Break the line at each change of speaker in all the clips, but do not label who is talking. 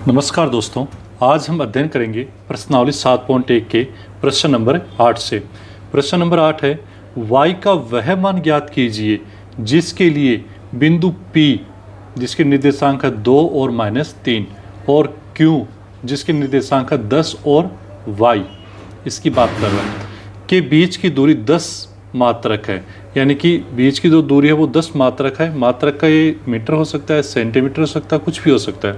नमस्कार दोस्तों, आज हम अध्ययन करेंगे प्रश्नावली 7.1 के प्रश्न नंबर 8 से। प्रश्न नंबर 8 है, y का वह मान ज्ञात कीजिए जिसके लिए बिंदु P जिसके निर्देशांक है 2 और -3 और Q जिसके निर्देशांक है 10 और y इसकी बात कर रहे हैं के बीच की दूरी 10 मात्रक है। यानी कि बीच की जो दूरी है वो 10 मात्रक है। मात्रक का ये मीटर हो सकता है, सेंटीमीटर हो सकता है, कुछ भी हो सकता है।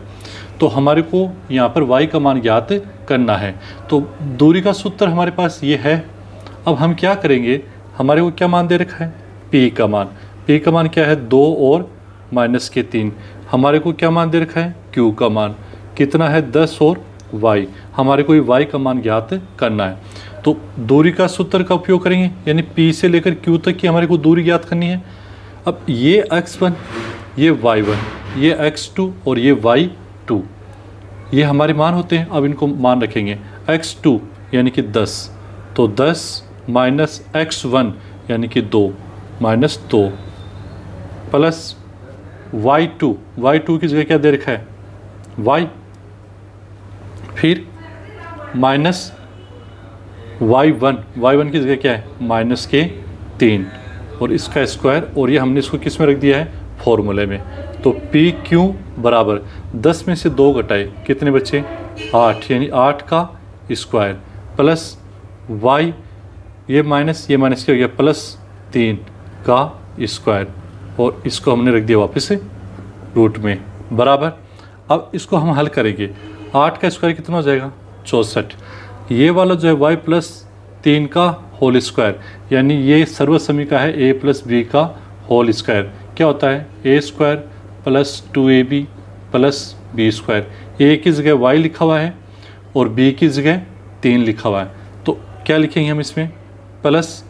तो हमारे को यहाँ पर y का मान ज्ञात करना है। तो दूरी का सूत्र हमारे पास ये है। अब हम क्या करेंगे, हमारे को क्या मान दे रखा है, p का मान। p का मान क्या है, 2 और -3। हमारे को क्या मान दे रखा है, q का मान कितना है, 10 और y। हमारे को y का मान ज्ञात करना है। तो दूरी का सूत्र का उपयोग करेंगे, यानी p से लेकर q तक की हमारे को दूरी ज्ञात करनी है। अब ये x1, ये y1, ये x2 और ये y2 ये हमारे मान होते हैं। अब इनको मान रखेंगे, x2 यानी कि 10, तो 10 माइनस x1 यानी कि 2 -2 प्लस y2 की जगह क्या दे रखा है, y, फिर माइनस y1 की जगह क्या है, -3 और इसका स्क्वायर, और ये हमने इसको किस में रख दिया है, फॉर्मूले में। तो पी क्यू बराबर 10 में से 2 घटाए कितने बचे, 8, यानी 8 का स्क्वायर प्लस y, ये माइनस क्या हो गया, +3 का स्क्वायर, और इसको हमने रख दिया वापस से रूट में बराबर। अब इसको हम हल करेंगे, 8 का स्क्वायर कितना हो जाएगा, 64। ये वाला जो है y +3 का होल स्क्वायर, यानी ये सर्वसमीका है a + b का होल स्क्वायर। क्या होता है, a² + 2ab + b²। a की जगह y लिखा हुआ है और b की जगह 3 लिखा हुआ है। तो क्या लिखेंगे हम इसमें, प्लस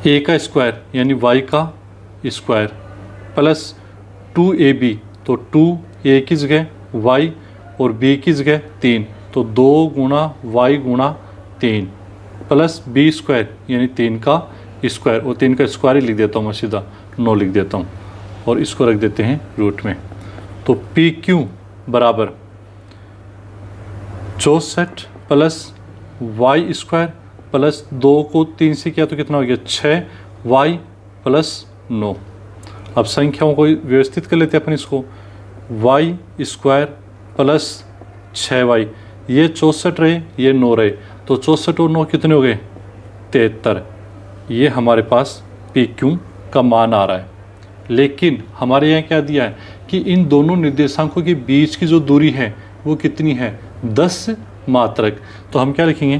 a का स्क्वायर यानी y का स्क्वायर प्लस 2ab, तो 2a की जगह y और b की जगह 3, तो 2 गुणा y गुणा 3 प्लस b² यानी 3 का स्क्वायर, और 3 का स्क्वायर ही लिख देता हूँ मैं, सीधा 9 लिख देता हूँ और इसको रख देते हैं रूट में। तो पी क्यू बराबर 64 प्लस y² प्लस 2 को 3 से किया तो कितना हो गया, 6y + 9। अब संख्याओं को व्यवस्थित कर लेते हैं अपन इसको, y² प्लस 6y, ये 64 रहे, ये 9 रहे, तो 64 और 9 कितने हो गए, 73। ये हमारे पास पी क्यू का मान आ रहा है। लेकिन हमारे यहाँ क्या दिया है कि इन दोनों निर्देशांकों के बीच की जो दूरी है वो कितनी है, 10 मात्रक। तो हम क्या लिखेंगे,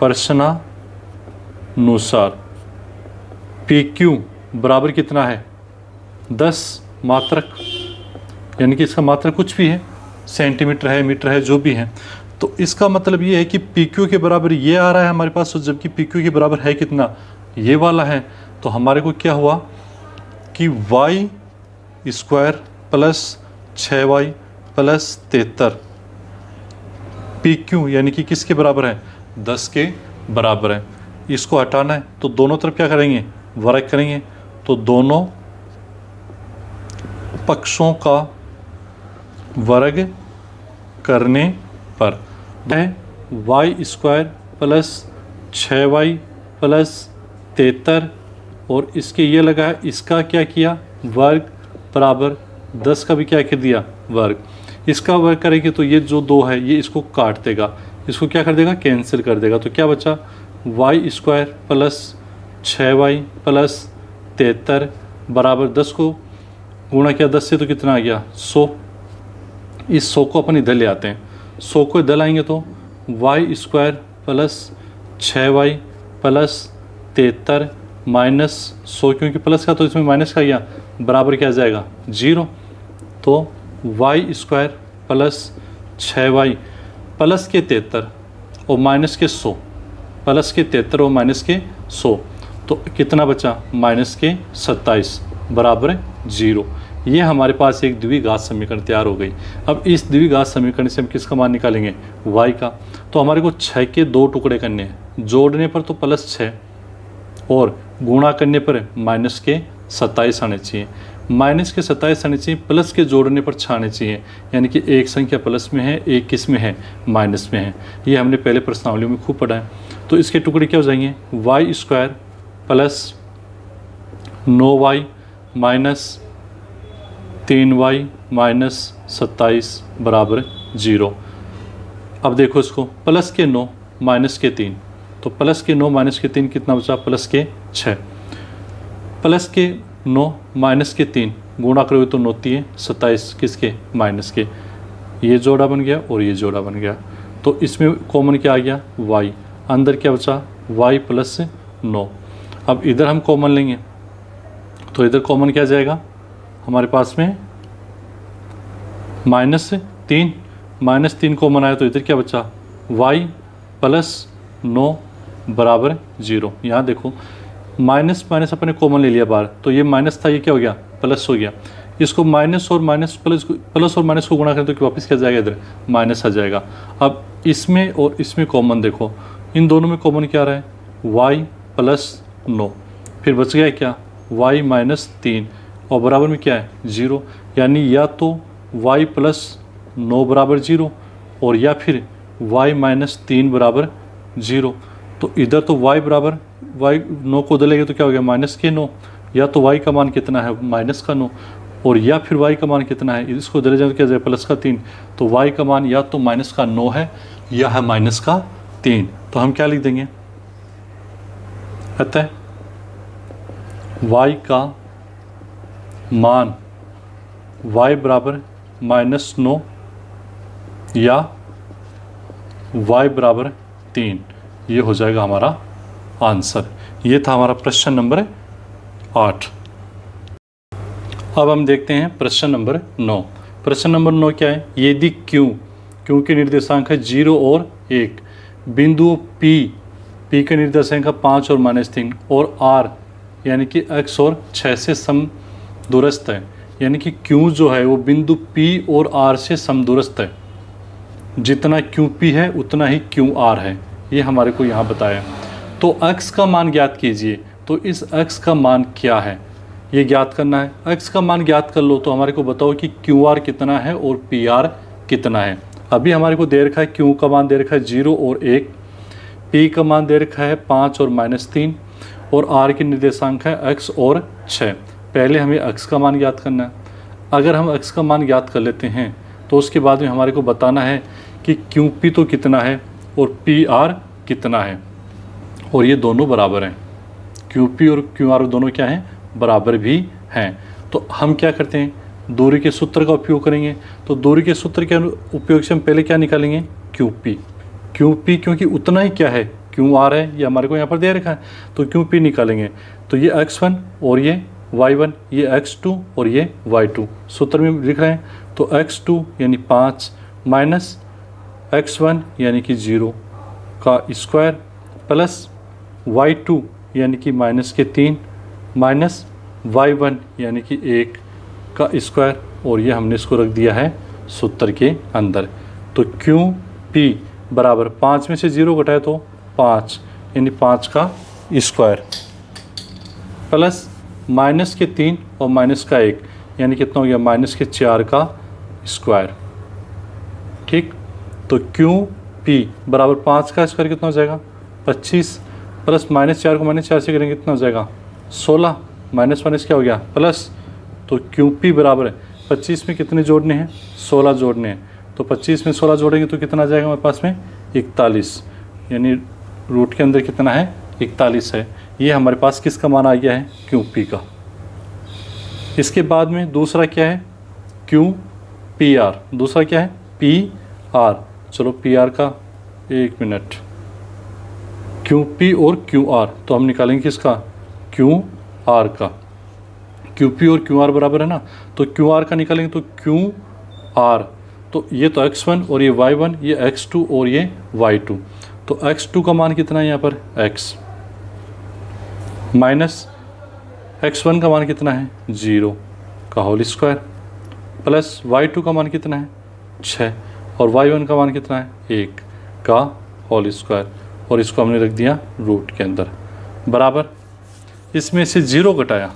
प्रश्नानुसार पी क्यू बराबर कितना है, 10 मात्रक, यानी कि इसका मात्रक कुछ भी है, सेंटीमीटर है, मीटर है, जो भी है। तो इसका मतलब ये है कि पी क्यू के बराबर ये आ रहा है हमारे पास, जबकि पी क्यू के बराबर है कितना, ये वाला है। तो हमारे को क्या हुआ कि y² plus 6y plus 73 P Q यानी कि किसके बराबर है, 10 के बराबर है। इसको हटाना है तो दोनों तरफ क्या करेंगे, वर्ग करेंगे। तो दोनों पक्षों का वर्ग करने पर है y² प्लस 6y प्लस 73, और इसके ये लगा है, इसका क्या किया, वर्ग बराबर 10 का भी क्या कर दिया, वर्ग। इसका वर्ग करेंगे तो ये जो 2 है ये इसको काट देगा, इसको क्या कर देगा, कैंसिल कर देगा। तो क्या बचा, y² प्लस 6y प्लस 73 बराबर 10 को गुणा किया 10 से तो कितना आ गया, 100। इस 100 को अपन इधर ले आते हैं, 100 को इधर लाएंगे तो y² plus 6y plus 73 minus 100, क्योंकि प्लस का तो इसमें माइनस का गया, बराबर क्या आ जाएगा, 0। तो y² प्लस 6y प्लस के 73 और माइनस के 100, प्लस के 73 और माइनस के 100, तो कितना बचा, माइनस के 27 बराबर 0। ये हमारे पास एक द्विघात समीकरण तैयार हो गई। अब इस द्विघात समीकरण से हम किसका मान निकालेंगे, y का। तो हमारे को 6 के 2 टुकड़े करने हैं, जोड़ने पर तो +6 और गुणा करने पर -27 आने चाहिए। माइनस के 27 आने चाहिए, प्लस के जोड़ने पर 6 आने चाहिए, यानी कि एक संख्या प्लस में है, एक किस में है, माइनस में है। ये हमने पहले प्रश्नावली में खूब पढ़ा है। तो इसके टुकड़े क्या हो जाएंगे, y square plus 9y minus 3y minus 27 बराबर 0। अब देखो इसको, प्लस के 9 माइनस के 3, तो प्लस के 9 माइनस के 3 कितना बचा, प्लस के 6। प्लस के 9 माइनस के 3 गुणा करोगे तो 9 3 27 किसके, माइनस के। ये जोड़ा बन गया और ये जोड़ा बन गया। तो इसमें कॉमन क्या आ गया, y। अंदर क्या बचा, y प्लस 9। अब इधर हम कॉमन लेंगे तो इधर कॉमन क्या जाएगा हमारे पास में, -3 कॉमन आया तो इधर क्या बचा, y प्लस 9 बराबर 0। यहाँ देखो माइनस माइनस अपने कॉमन ले लिया बाहर, तो ये माइनस था, ये क्या हो गया, प्लस हो गया। इसको माइनस और माइनस प्लस और माइनस को गुणा करें तो वापस क्या जाएगा, इधर माइनस आ जाएगा। अब इसमें और इसमें कॉमन देखो, इन दोनों में कॉमन क्या आ रहा है, y प्लस 9, फिर बच गया क्या, y माइनस 3 और बराबर में क्या है 0। यानी या तो y प्लस 9 बराबर 0 और या फिर y माइनस 3 बराबर 0। तो इधर तो y बराबर, y 9 को उधर लेंगे तो क्या हो गया, माइनस के 9। या तो y का मान कितना है, माइनस का 9, और या फिर y का मान कितना है, इसको उधर ले जाए तो क्या जाए, प्लस का 3। तो y का मान या तो माइनस का 9 है या है माइनस का 3। तो हम क्या लिख देंगे, अतः y का मान y बराबर -9 या y बराबर 3, ये हो जाएगा हमारा आंसर। ये था हमारा प्रश्न नंबर 8। अब हम देखते हैं प्रश्न नंबर 9। प्रश्न नंबर 9 क्या है, यदि क्यों के निर्देशांक है 0 और 1, बिंदु P के निर्देशांक है 5 और -3 और R यानी कि x और 6 से समदूरस्थ है। यानी कि Q जो है वो बिंदु P और R से समदूरस्थ है, जितना QP है उतना ही QR है, ये हमारे को यहाँ बताया। तो x का मान ज्ञात कीजिए, तो इस x का मान क्या है ये ज्ञात करना है। x का मान ज्ञात कर लो तो हमारे को बताओ कि QR कितना है और PR कितना है। अभी हमारे को दे रखा है Q का मान दे रखा है 0 और 1, P का मान दे रखा है 5 और -3 और R के निर्देशांक है x और 6। पहले हमें x का मान ज्ञात करना है। अगर हम x का मान ज्ञात कर लेते हैं तो उसके बाद में हमारे को बताना है कि QP तो कितना है और PR कितना है, और ये दोनों बराबर हैं। QP और QR दोनों क्या हैं, बराबर भी हैं। तो हम क्या करते हैं, दूरी के सूत्र का उपयोग करेंगे। तो दूरी के सूत्र के उपयोग से हम पहले क्या निकालेंगे, QP क्योंकि उतना ही क्या है, QR है, ये हमारे को यहाँ पर दे रखा है, तो QP निकालेंगे। तो ये x1 और ये y1, ये x2 और ये y2 सूत्र में लिख रहे हैं। तो x2 यानी 5 माइनस x1 यानी कि 0 का स्क्वायर प्लस y2 यानी कि -3 माइनस y1 यानी कि 1 का स्क्वायर, और ये हमने इसको रख दिया है सूत्र के अंदर। तो QP बराबर 5 में से 0 घटाए तो 5 यानी 5 का स्क्वायर प्लस -3 और -1 यानी कितना हो गया, -4 का स्क्वायर। ठीक, तो QP बराबर 5 का स्क्वायर कितना हो जाएगा, 25 प्लस -4 को -4 से करेंगे कितना हो जाएगा, 16 माइनस क्या हो गया, प्लस। तो QP बराबर है 25 में कितने जोड़ने हैं, 16 जोड़ने हैं। तो 25 में 16 जोड़ेंगे तो कितना जाएगा हमारे पास में, 41, यानी रूट के अंदर कितना है, 41 है। ये हमारे पास किसका मान आ गया है, QP का। इसके बाद में दूसरा क्या है, QPR। दूसरा क्या है, PR। चलो PR का 1 मिनट, QP और QR तो हम निकालेंगे किसका, QR का। QP और QR बराबर है ना, तो QR का निकालेंगे तो QR, तो ये तो x1 और ये y1, ये x2 और ये y2। तो x2 का मान कितना है यहाँ पर, x माइनस x1 का मान कितना है, 0 का होल स्क्वायर प्लस y2 का मान कितना है, 6 और y1 का मान कितना है, 1 का होल स्क्वायर, और इसको हमने रख दिया रूट के अंदर बराबर। इसमें से 0 घटाया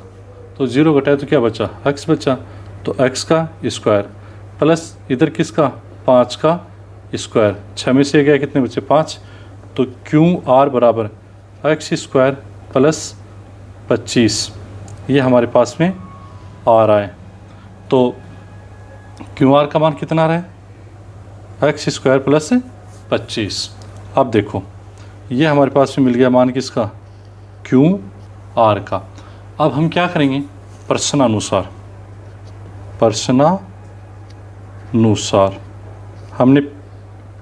तो 0 घटाए तो क्या बचा, x बचा, तो x का स्क्वायर प्लस इधर किसका 5 का स्क्वायर, 6 में से गया कितने बचे 5, तो QR बराबर x स्क्वायर प्लस 25 ये हमारे पास में आ रहा है। तो QR का मान कितना आ रहा है, x स्क्वायर प्लस 25। अब देखो ये हमारे पास में मिल गया मान किसका, QR का। अब हम क्या करेंगे, प्रश्नानुसार हमने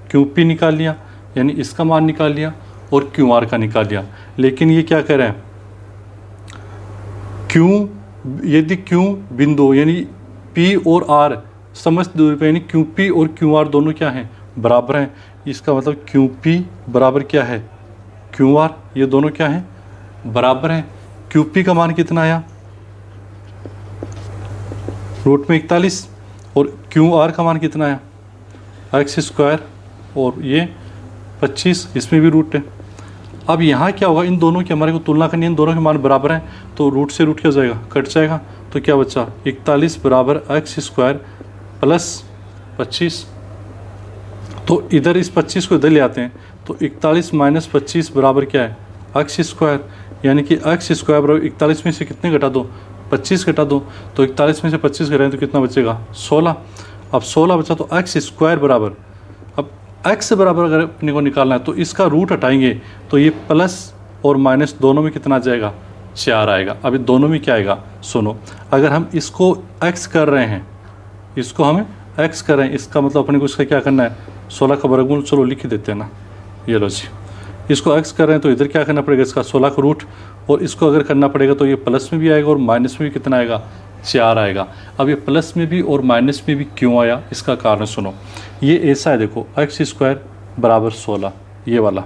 QP निकाल लिया यानी इसका मान निकाल लिया और QR का निकाल लिया, लेकिन ये क्या कह रहे हैं, यदि Q बिंदु यानी P और R समस्त दूरी पर, यानी QP और QR दोनों क्या हैं, बराबर हैं, इसका मतलब QP बराबर क्या है QR, ये दोनों क्या हैं, बराबर हैं। QP का मान कितना आया, रूट में 41, और QR का मान कितना आया, x स्क्वायर और ये 25, इसमें भी रूट है। अब यहाँ क्या होगा, इन दोनों की हमारे को तुलना करनी है, इन दोनों के मान बराबर हैं, तो रूट से रूट क्या हो जाएगा, कट जाएगा, तो क्या बचा 41 बराबर x स्क्वायर प्लस 25। तो इधर इस 25 को इधर ले आते हैं, तो 41 माइनस 25 बराबर क्या है, x स्क्वायर, यानी कि x स्क्वायर बराबर 41 में से कितने घटा दो, 25 घटा दो, तो 41 में से 25 घटाएं तो कितना बचेगा 16। अब 16 बचा तो x स्क्वायर बराबर, अब x बराबर अगर अपने को निकालना है तो इसका रूट हटाएंगे तो ये प्लस और माइनस दोनों में कितना आ जाएगा, 4 आएगा। अभी दोनों में क्या आएगा, सुनो, अगर हम इसको x कर रहे हैं, इसको हमें x कर रहे हैं, इसका मतलब अपने को इसका क्या करना है, 16 का वर्गमूल चलो लिख ही देते हैं ना, ये लो जी, इसको x कर रहे हैं तो इधर क्या करना पड़ेगा, इसका 16 का रूट, और इसको अगर करना पड़ेगा तो ये प्लस में भी आएगा और माइनस में भी कितना आएगा, 4 आएगा। अब ये प्लस में भी और माइनस में भी क्यों आया, इसका कारण सुनो, ये ऐसा है, देखो x स्क्वायर बराबर 16 ये वाला,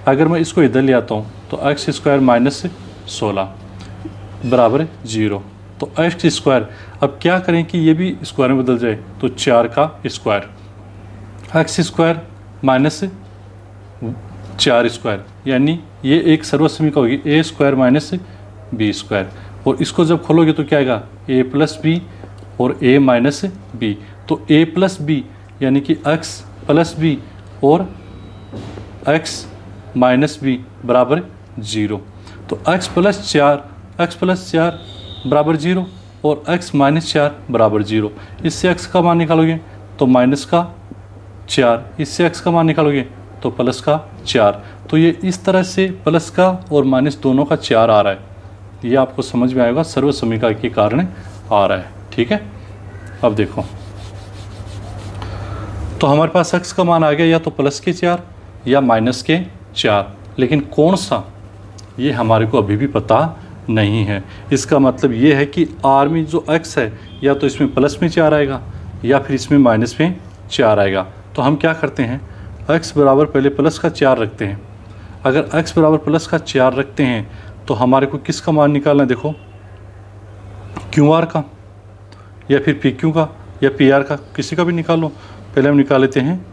अगर मैं इसको इधर ले आता हूँ तो x स्क्वायर माइनस 16 बराबर 0, तो x स्क्वायर, अब क्या करें कि ये भी स्क्वायर में बदल जाए, तो 4 का square, x square minus 4 square, यानी ये एक सर्वसमीका होगी a square minus b square, और इसको जब खोलोगे तो क्या आएगा a प्लस बी और a माइनस बी, तो a प्लस बी यानी कि x प्लस बी और x माइनस बी बराबर 0, तो x प्लस 4 बराबर 0 और x माइनस 4 बराबर 0। इससे x का मान निकालोगे तो माइनस का 4, इससे x का मान निकालोगे तो प्लस का 4, तो ये इस तरह से प्लस का और माइनस दोनों का 4 आ रहा है, ये आपको समझ में आएगा, सर्वसमीका के कारण आ रहा है, ठीक है। अब देखो, तो हमारे पास x का मान आ गया या तो प्लस के 4 या माइनस के 4, लेकिन कौन सा ये हमारे को अभी भी पता नहीं है। इसका मतलब ये है कि r में जो x है या तो इसमें प्लस में 4 आएगा या फिर इसमें माइनस में 4 आएगा। तो हम क्या करते हैं, x बराबर पहले प्लस का 4 रखते हैं। अगर x बराबर प्लस का 4 रखते हैं तो हमारे को किसका मान निकालना है, देखो QR का या फिर PQ का या PR का, किसी का भी निकालो। पहले हम निकाल लेते हैं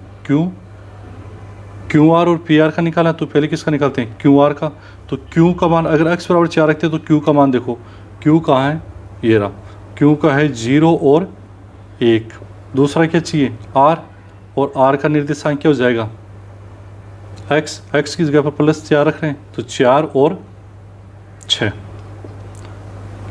QR और PR का निकालना है तो पहले किसका निकालते हैं, QR का। तो Q का मान अगर x बराबर 4 रखते हैं तो Q का मान देखो, Q कहाँ है, ये रहा, Q का है 0 और 1। दूसरा क्या चाहिए, R, और R का निर्देशांक क्या हो जाएगा, x की जगह पर प्लस 4 रख रहे हैं तो 4 और 6।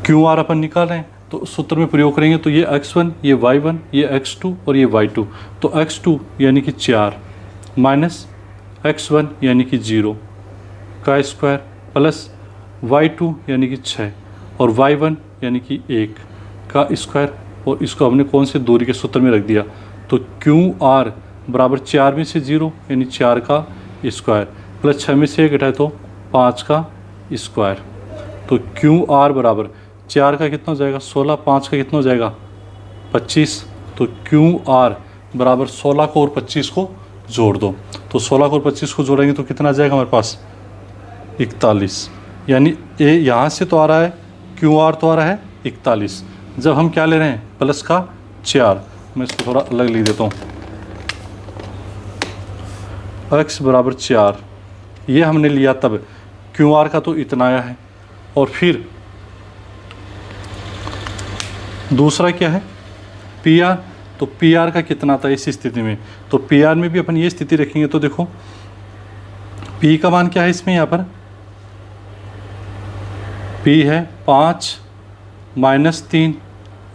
QR अपन निकाल रहे हैं तो सूत्र में प्रयोग करेंगे तो ये x1, ये y1, ये x2 और ये y2। तो x2 यानी कि 4 माइनस x1 यानी कि 0 का स्क्वायर प्लस y2 यानी कि 6 और y1 यानी कि 1 का स्क्वायर, और इसको हमने कौन से दूरी के सूत्र में रख दिया, तो QR बराबर 4 में से 0 यानी 4 का स्क्वायर प्लस 6 में से 1 घटाए तो 5 का स्क्वायर। तो QR बराबर 4 का कितना हो जाएगा 16, 5 का कितना हो जाएगा 25। तो QR बराबर 16 को और 25 को जोड़ दो, तो 16 को और 25 को जोड़ेंगे तो कितना आ जाएगा हमारे पास 41, यानी ए यहाँ से तो आ रहा है, QR तो आ रहा है 41। जब हम क्या ले रहे हैं, प्लस का 4, मैं इसको थोड़ा अलग लिख देता हूँ, x बराबर 4 ये हमने लिया तब, QR का तो इतना आया है, और फिर दूसरा क्या है पी आर, तो पी आर का कितना था इस स्थिति में, तो पी आर में भी अपन ये स्थिति रखेंगे। तो देखो पी का मान क्या है इसमें, यहाँ पर पी है 5 - 3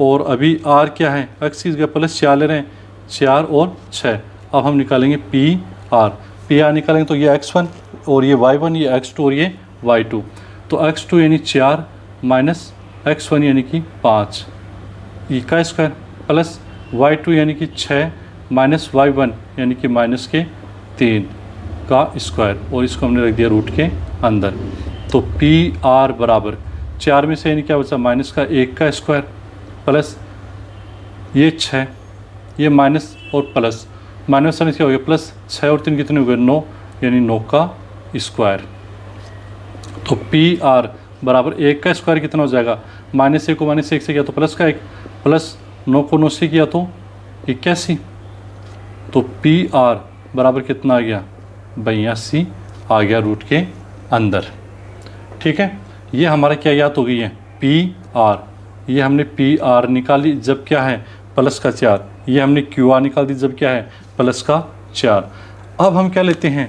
और अभी आर क्या है एक्स की जगह प्लस 4 ले रहे हैं, 4 और 6। अब हम निकालेंगे पी आर निकालेंगे तो ये x1 और ये y1, ये x2 और ये y2। तो x2 यानी 4 माइनस x1 यानी कि 5 ई का स्क्वायर प्लस y2 यानी कि 6 माइनस y1 यानी कि -3 का स्क्वायर, और इसको हमने रख दिया रूट के अंदर। तो पी आर बराबर 4 में से यानी क्या बचा माइनस का 1 का स्क्वायर प्लस ये 6, ये माइनस और प्लस माइनस क्या हो गया प्लस 6 और 3 कितने हो गए 9, यानी 9 का स्क्वायर। तो पी आर बराबर 1 का स्क्वायर कितना हो जाएगा, -1 को -1 से किया तो प्लस का 1, प्लस 9 को 9 से किया तो 81। तो पी आर बराबर कितना आ गया 82 आ गया रूट के अंदर। ठीक है, ये हमारा क्या याद हो गई है पी आर, ये हमने पी आर निकाली जब क्या है प्लस का 4, ये हमने क्यू आर निकाल दी जब क्या है प्लस का 4। अब हम क्या लेते हैं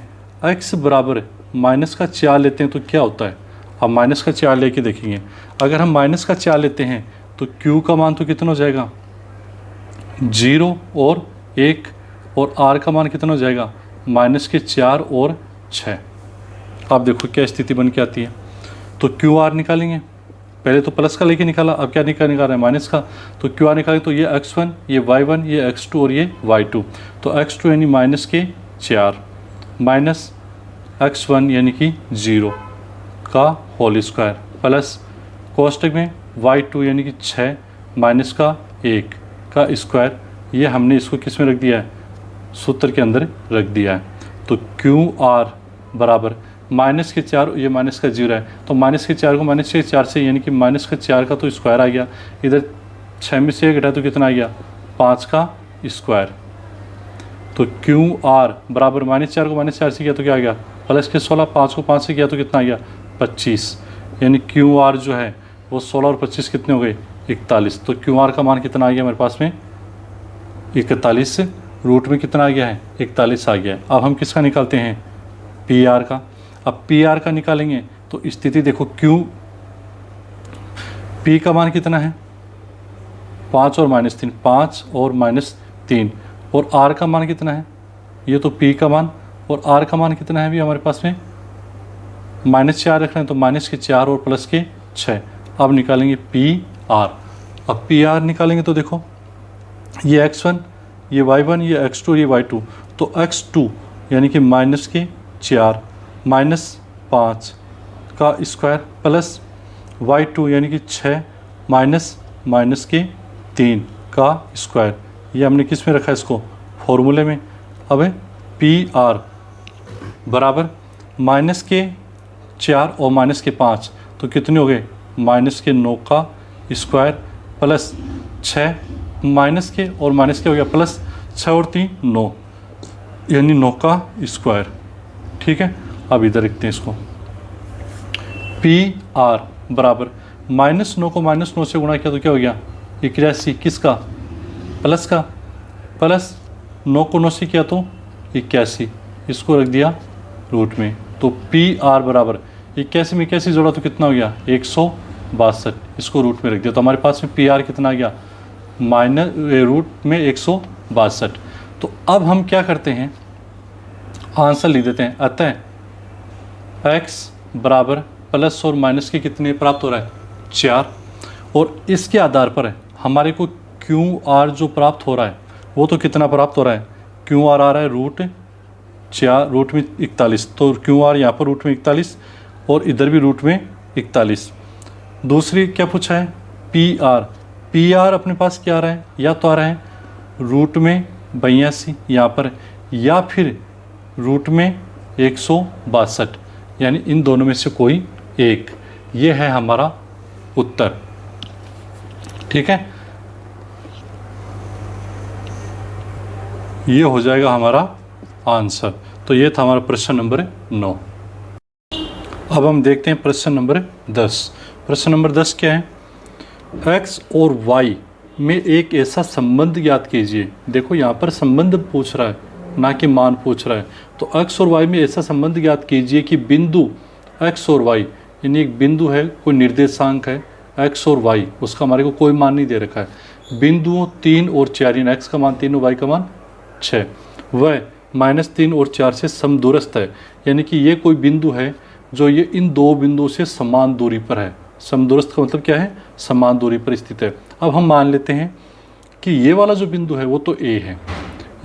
x बराबर माइनस का 4 लेते हैं तो क्या होता है, अब माइनस का 4 लेके देखेंगे। अगर हम माइनस का 4 लेते हैं तो q का मान तो कितना हो जाएगा 0 और 1, और r का मान कितना हो जाएगा -4 और 6। अब देखो क्या स्थिति बन के आती है। तो क्यू आर निकालेंगे, पहले तो प्लस का लेके निकाला, अब क्या निकाल रहे हैं माइनस का। तो क्यू आर निकालेंगे तो ये x1, ये y1, ये x2 और ये y2। तो x2 यानी -4 माइनस x1 यानी कि 0 का होल स्क्वायर प्लस कोष्टक में y2 यानी कि 6 माइनस का 1 का स्क्वायर। ये हमने इसको किस में रख दिया है सूत्र के अंदर रख दिया है। तो क्यू आर बराबर -4, ये माइनस का 0 है तो -4 को -4 से यानी कि -4 का तो स्क्वायर आ गया, इधर 6 में से 1 घटा तो कितना आ गया 5 का स्क्वायर। तो क्यू आर बराबर -4 को -4 से किया तो क्या आ गया प्लस के 16, 5 को 5 से किया तो कितना आ गया 25, यानी क्यू आर जो है वो 16 और 25 कितने हो गए 41। तो क्यू आर का मान कितना आ गया मेरे पास में 41, रूट में कितना आ गया है 41 आ गया है। अब हम किसका निकालते हैं पी आर का। अब पी आर का निकालेंगे तो स्थिति देखो क्यू पी का मान कितना है 5 और -3, 5 और -3, और आर का मान कितना है, ये तो पी का मान और आर का मान कितना है अभी हमारे पास में -4 रख रहे हैं तो -4 और प्लस के 6। अब निकालेंगे पी आर। अब पी आर निकालेंगे तो देखो ये x1, ये y1, ये x2, ये y2। तो x2 यानी कि -4 -5 का स्क्वायर प्लस y2 यानी कि 6 -3 का स्क्वायर। ये हमने किस में रखा है इसको फॉर्मूले में। अब पी आर बराबर -4 और -5 तो कितने हो गए -9 का स्क्वायर प्लस 6 माइनस के और माइनस के हो गया प्लस 6 और 3 9, यानी 9 का स्क्वायर। ठीक है, अब इधर लिखते हैं इसको पी आर बराबर -9 को -9 से गुणा किया तो क्या हो गया 81, किसका प्लस का, प्लस 9 को 9 से किया तो 81, इसको रख दिया रूट में। तो पी आर बराबर 81 में 81 जोड़ा तो कितना हो गया 162, इसको रूट में रख दिया। तो हमारे पास में पी आर कितना आ गया रूट में 162। तो अब हम क्या करते हैं आंसर लिख देते हैं। अतः x बराबर प्लस और माइनस के कितने प्राप्त हो रहा है 4, और इसके आधार पर हमारे को क्यू आर जो प्राप्त हो रहा है वो तो कितना प्राप्त हो रहा है, क्यू आर आ रहा है √4 रूट में 41। तो क्यू आर यहाँ पर रूट में 41 और इधर भी रूट में 41। दूसरी क्या पूछा है पी आर अपने पास क्या आ रहा है, या तो आ रहा है रूट में 82 यहाँ पर, या फिर रूट में 162, यानी इन दोनों में से कोई एक। ये है हमारा उत्तर। ठीक है, ये हो जाएगा हमारा आंसर। तो ये था हमारा प्रश्न नंबर 9। अब हम देखते हैं प्रश्न नंबर 10। प्रश्न नंबर 10 क्या है, x और y में एक ऐसा संबंध ज्ञात कीजिए। देखो यहाँ पर संबंध पूछ रहा है, ना कि मान पूछ रहा है। तो x और y में ऐसा संबंध ज्ञात कीजिए कि बिंदु x और y, यानी एक बिंदु है, कोई निर्देशांक है x और y, उसका हमारे को कोई मान नहीं दे रखा है। बिंदुओं 3 और 4, यानी x का मान 3 और y का मान 6, वह -3 और 4 से समदूरस्थ है। यानी कि ये कोई बिंदु है जो ये इन दो बिंदुओं से समान दूरी पर है। समदूरस्थ का मतलब क्या है? समान दूरी पर स्थित है। अब हम मान लेते हैं कि ये वाला जो बिंदु है वो तो A है,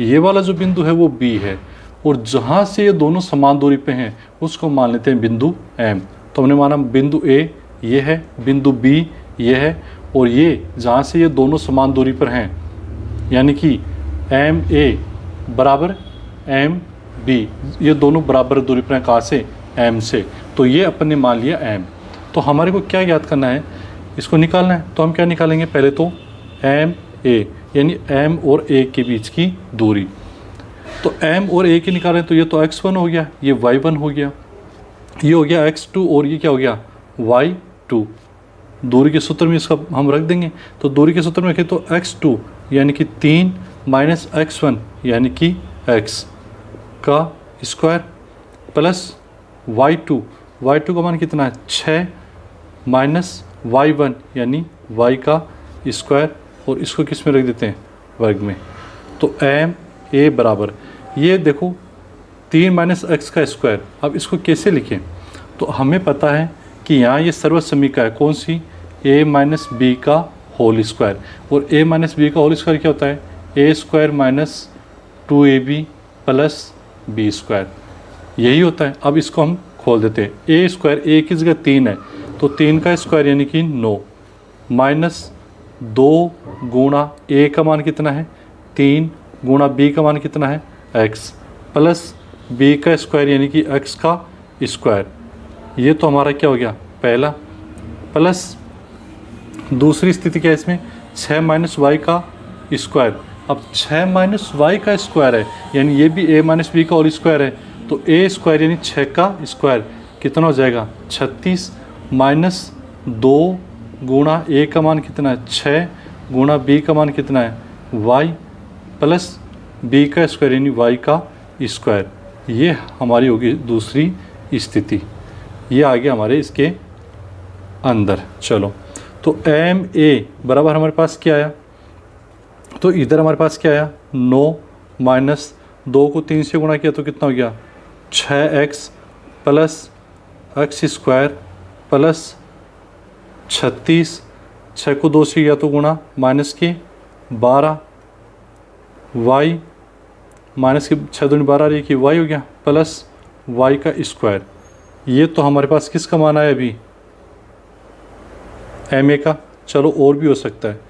ये वाला जो बिंदु है वो B है, और जहाँ से ये दोनों समान दूरी पे हैं उसको मान लेते हैं बिंदु M। तो हमने माना बिंदु A ये है, बिंदु B ये है, और ये जहाँ से ये दोनों समान दूरी पर हैं, यानी कि MA बराबर MB, ये दोनों बराबर दूरी पर हैं। कहाँ से? M से। तो ये अपन ने मान लिया M। तो हमारे को क्या याद करना है? इसको निकालना है। तो हम क्या निकालेंगे? पहले तो MA, यानी M और A के बीच की दूरी। तो M और A की निकालें तो ये तो x1 हो गया, ये y1 हो गया, ये हो गया x2, और ये क्या हो गया? y2। दूरी के सूत्र में इसका हम रख देंगे। तो दूरी के सूत्र में रखें तो x2 यानी कि 3 माइनस x1 यानी कि x का स्क्वायर, प्लस y2, y2 का मान कितना है? 6 माइनस y1 यानी y का स्क्वायर, और इसको किस में रख देते हैं? वर्ग में। तो MA बराबर, ये देखो 3 माइनस x का स्क्वायर। अब इसको कैसे लिखें? तो हमें पता है कि यहाँ ये सर्वसमीका है, कौन सी? A माइनस बी का होल स्क्वायर, और A माइनस बी का होल स्क्वायर क्या होता है? A square minus 2AB plus B square, यही होता है। अब इसको हम खोल देते हैं। A स्क्वायर, A की जगह 3 है, तो 3 का स्क्वायर यानी कि 9, माइनस 2 गुणा A का मान कितना है? 3 गुणा B का मान कितना है? x, प्लस B का स्क्वायर यानी कि x का स्क्वायर। ये तो हमारा क्या हो गया? पहला। प्लस दूसरी स्थिति क्या है इसमें? 6 माइनस y का स्क्वायर। अब 6 माइनस y का स्क्वायर है, यानी ये भी a माइनस बी का होल स्क्वायर है। तो a स्क्वायर यानी 6 का स्क्वायर कितना हो जाएगा? 36, माइनस 2 गुणा a का मान कितना है? 6 गुणा b का मान कितना है? y, प्लस b का स्क्वायर यानी y का स्क्वायर। ये हमारी होगी दूसरी स्थिति। ये आ गया हमारे इसके अंदर। चलो, तो MA बराबर हमारे पास क्या आया? तो इधर हमारे पास क्या आया? 9 माइनस 2 को 3 से गुणा किया तो कितना हो गया? 6x plus x square plus 36, 6 को 2 से किया तो गुणा, माइनस के 12, y माइनस के 6 दूनी 12 रही कि y हो गया, प्लस y का स्क्वायर। ये तो हमारे पास किसका मान आया अभी? MA का। चलो और भी हो सकता है।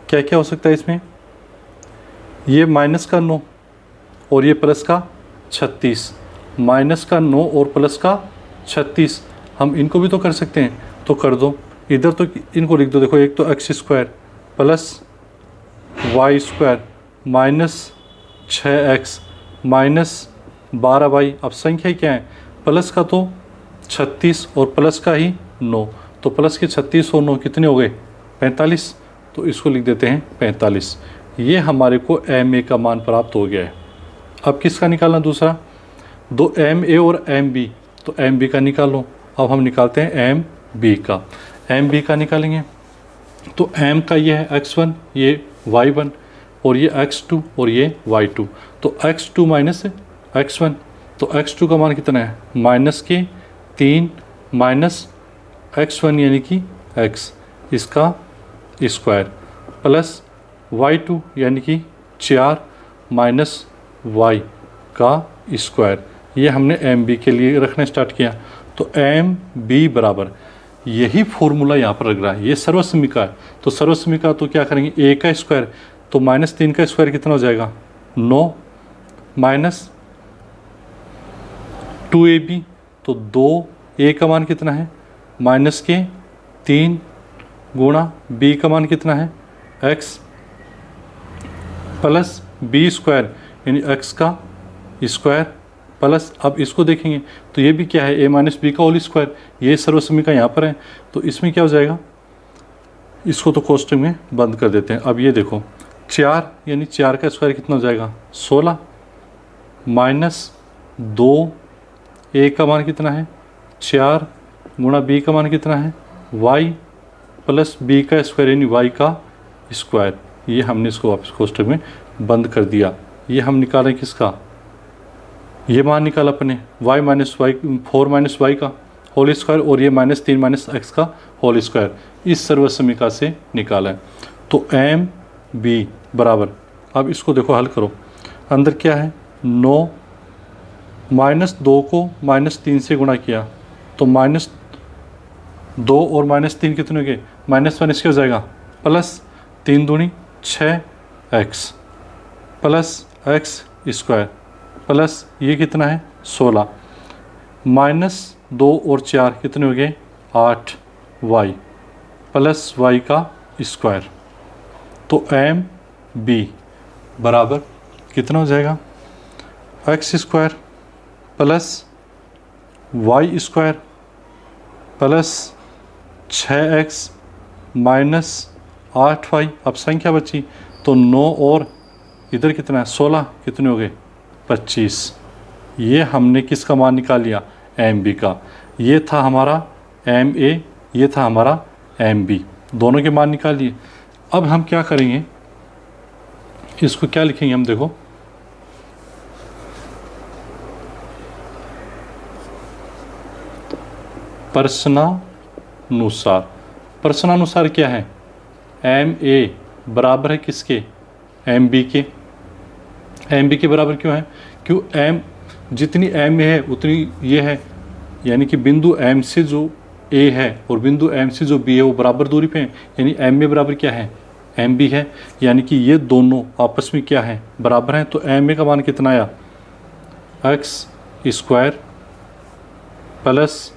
क्या क्या हो सकता है इसमें? ये माइनस का 9 और ये प्लस का 36, माइनस का 9 और प्लस का 36, हम इनको भी तो कर सकते हैं। तो कर दो, इधर तो इनको लिख दो। देखो, एक तो x square plus y square minus 6x minus 12y। अब संख्या क्या है? प्लस का तो 36 और प्लस का ही 9, तो प्लस के 36 और 9 कितने हो गए? 45। तो इसको लिख देते हैं 45। ये हमारे को MA का मान प्राप्त हो गया है। अब किसका निकालना? दूसरा, दो MA और MB, तो MB का निकालो। अब हम निकालते हैं MB का। MB का निकालेंगे तो M का ये है x1, ये y1, और ये x2 और ये y2। तो x2 माइनस x1, तो x2 का मान कितना है? माइनस के 3 माइनस x1 यानी कि x, इसका स्क्वायर, प्लस y2 यानी कि 4 माइनस y का स्क्वायर। ये हमने MB के लिए रखना स्टार्ट किया। तो MB बराबर, यही फॉर्मूला यहाँ पर लग रहा है, ये सर्वसमीका है। तो सर्वसमीका तो क्या करेंगे? A का स्क्वायर, तो माइनस 3 का स्क्वायर कितना हो जाएगा? 9 माइनस 2AB, तो 2A का मान कितना है? माइनस के 3 गुणा B का मान कितना है? x, प्लस B स्क्वायर यानी x का स्क्वायर, प्लस अब इसको देखेंगे तो ये भी क्या है? A माइनस बी का होल स्क्वायर। ये सर्वसमीका यहाँ पर है, तो इसमें क्या हो जाएगा? इसको तो कोष्टक में बंद कर देते हैं। अब ये देखो 4 यानी 4 का स्क्वायर कितना हो जाएगा 16 माइनस 2 ए का मान कितना है 4 गुणा बी का मान कितना है y प्लस बी का स्क्वायर यानी y का स्क्वायर। ये हमने इसको वापस कोष्टक में बंद कर दिया। ये हम निकालें किसका, ये मान निकाला अपने y minus y 4 minus y का होल स्क्वायर और ये माइनस 3 माइनस एक्स का होल स्क्वायर इस सर्वसमीका से निकाला है। तो एम बी बराबर, अब इसको देखो हल करो, अंदर क्या है 9 माइनस 2 को माइनस 3 से गुणा किया तो माइनस 2 और माइनस 3 कितने हो गए माइनस 1 इसके हो जाएगा प्लस 3 दूनी 6 x plus x square plus ये कितना है 16 माइनस 2 और 4 कितने हो गए 8 वाई प्लस वाई का स्क्वायर। तो एम बी बराबर कितना हो जाएगा x square plus y square plus 6x minus 8y। अब संख्या बची तो 9 और इधर कितना है 16 कितने हो गए 25। ये हमने किसका मान निकाल लिया एम बी का। ये था हमारा एम ए, ये था हमारा एम बी, दोनों के मान निकाल लिए। अब हम क्या करेंगे, इसको क्या लिखेंगे हम देखो, प्रश्नानुसार। प्रश्नानुसार क्या है एम ए बराबर है किसके एम बी के। एम बी के बराबर क्यों है, क्यों एम जितनी एम ए है उतनी ये है, यानी कि बिंदु एम से जो ए है और बिंदु एम से जो बी है वो बराबर दूरी पे हैं, यानी एम ए बराबर क्या है एम बी है, यानी कि ये दोनों आपस में क्या है बराबर हैं। तो एम ए का मान कितना आया x square plus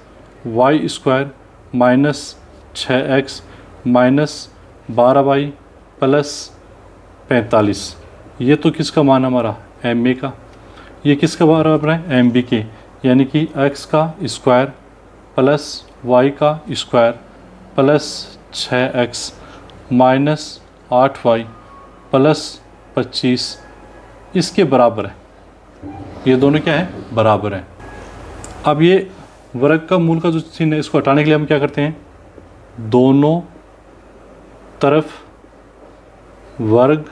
y square minus 6x minus 12y plus 45। ये तो किसका मान हमारा एम ए का, ये किसका बराबर है एम बी के, यानी कि x का स्क्वायर प्लस y का square plus 6x minus 8y plus 25 इसके बराबर है। ये दोनों क्या है बराबर है। अब ये वर्ग का मूल का जो चिन्ह है इसको हटाने के लिए हम क्या करते हैं, दोनों तरफ वर्ग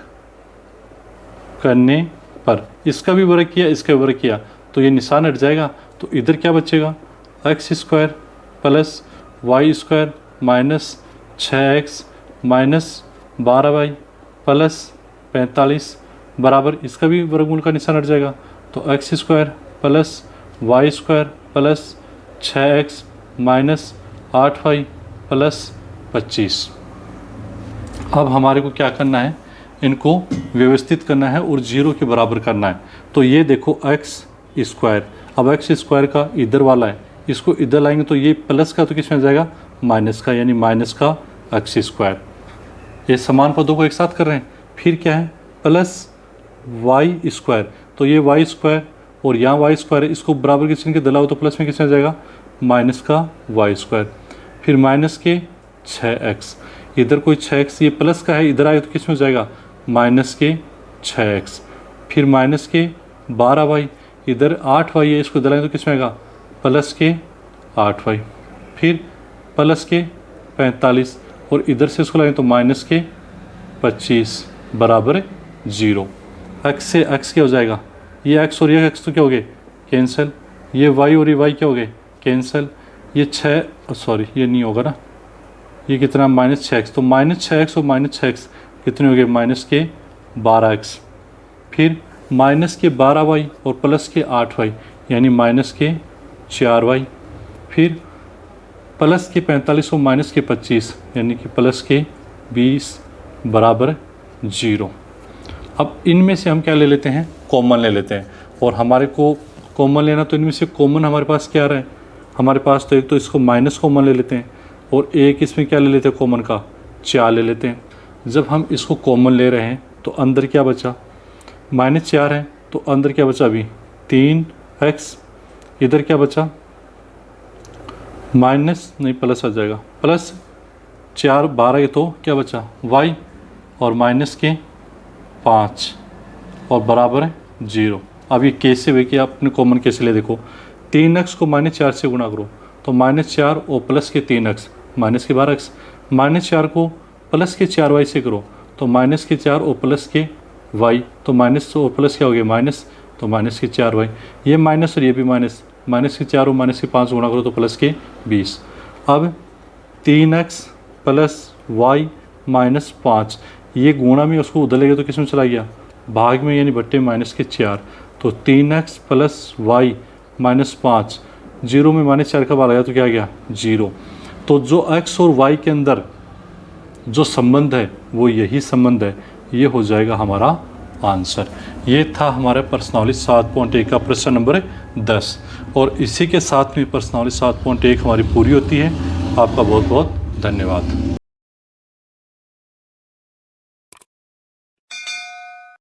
करने पर इसका भी वर्ग किया इसका भी वर्ग किया तो ये निशान हट जाएगा। तो इधर क्या बचेगा x square plus y square minus 6x minus 12y plus 45 बराबर इसका भी वर्गमूल का निशान हट जाएगा। तो x square plus y square plus 6x minus 8y plus 25। अब हमारे को क्या करना है, इनको व्यवस्थित करना है और 0 के बराबर करना है। तो ये देखो एक्स स्क्वायर, अब एक्स स्क्वायर का इधर वाला है, इसको इधर लाएंगे तो ये प्लस का तो किस में आ जाएगा माइनस का, यानी माइनस का एक्स स्क्वायर। ये समान पदों को एक साथ कर रहे हैं। फिर क्या है प्लस वाई स्क्वायर, तो ये वाई स्क्वायर और यहाँ वाई स्क्वायर है, इसको बराबर के चिन्ह के दलाओ तो प्लस में किस में आ जाएगा माइनस का वाई स्क्वायर। फिर माइनस के 6x, इधर कोई 6x ये प्लस का है, इधर आए तो किस में हो जाएगा माइनस के 6x। फिर माइनस के 12y, इधर 8y है, इसको दलाएं तो किस में आएगा प्लस के 8y। फिर प्लस के 45 और इधर से इसको लाएं तो माइनस के 25 बराबर 0। x से x क्या हो जाएगा, ये x और ये x तो क्या हो गए कैंसिल, ये y और ये y क्या हो गए कैंसिल, ये 6 सॉरी ये नहीं होगा ना, ये कितना माइनस 6x, तो माइनस 6x और माइनस 6x कितने हो गए माइनस के 12x। फिर माइनस के 12y और प्लस के 8y यानी माइनस के 4y। फिर प्लस के 45 और माइनस के 25 यानी कि प्लस के 20 बराबर 0। अब इनमें से हम क्या ले लेते हैं कॉमन ले लेते हैं, और हमारे को कॉमन लेना तो इनमें से कॉमन हमारे पास क्या रहा है, हमारे पास तो एक तो इसको माइनस कॉमन ले लेते हैं और एक इसमें क्या ले लेते हैं कॉमन का 4 ले लेते हैं। जब हम इसको कॉमन ले रहे हैं तो अंदर क्या बचा माइनस 4 है, तो अंदर क्या बचा अभी 3x, इधर क्या बचा माइनस नहीं प्लस आ जाएगा प्लस 4 12 तो क्या बचा y और माइनस के 5 और बराबर है 0। अब ये कैसे हुए कि आपने कॉमन कैसे ले, देखो 3x को -4 से गुणा करो तो -4 और प्लस के 3x माइनस के 12x, -4 को प्लस के 4y से करो तो माइनस के 4 और प्लस के y, तो माइनस और प्लस क्या हो गया माइनस, तो माइनस के 4y, ये माइनस और ये भी माइनस, माइनस के 4 और माइनस के 5 गुणा करो तो प्लस के 20। अब 3x प्लस y माइनस 5, ये गुणा में उसको उधर ले गया तो किस में चला गया भाग में, यानी बट्टे माइनस के 4, तो 3x प्लस वाई माइनस 5, 0 में -4 का बार आया तो क्या गया 0। तो जो x और y के अंदर जो संबंध है वो यही संबंध है, ये हो जाएगा हमारा आंसर। ये था हमारे प्रश्नावली 7.1 का प्रश्न नंबर 10, और इसी के साथ में प्रश्नावली 7.1 हमारी पूरी होती है। आपका बहुत बहुत धन्यवाद।